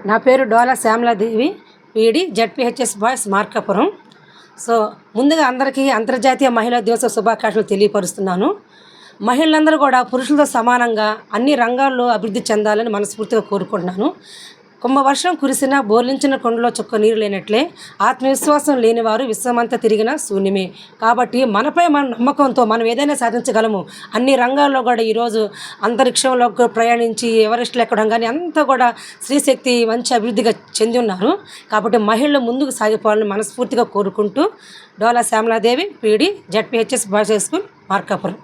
నా పేరు Dola Shyamaladevi, PD ZPHS boys Markapuram. ముందుగా అందరికీ అంతర్జాతీయ మహిళా దివస శుభాకాంక్షలు తెలియపరుస్తున్నాను. మహిళలందరూ కూడా పురుషులతో సమానంగా అన్ని రంగాల్లో అభివృద్ధి చెందాలని మనస్ఫూర్తిగా కోరుకుంటున్నాను. కుంభవర్షం కురిసినా బోర్లించిన కొండలో చుక్క నీరు లేనట్లే ఆత్మవిశ్వాసం లేనివారు విశ్వమంతా తిరిగిన శూన్యమే. కాబట్టి మనపై మన నమ్మకంతో మనం ఏదైనా సాధించగలము. అన్ని రంగాల్లో కూడా ఈరోజు అంతరిక్షంలో ప్రయాణించి ఎవరెస్ట్లు ఎక్కడం కానీ అంతా కూడా స్త్రీశక్తి మంచి అభివృద్ధిగా చెంది ఉన్నారు. కాబట్టి మహిళలు ముందుకు సాగిపోవాలని మనస్ఫూర్తిగా కోరుకుంటూ, Dola Shyamaladevi, PD ZPHS boys high school Markapuram.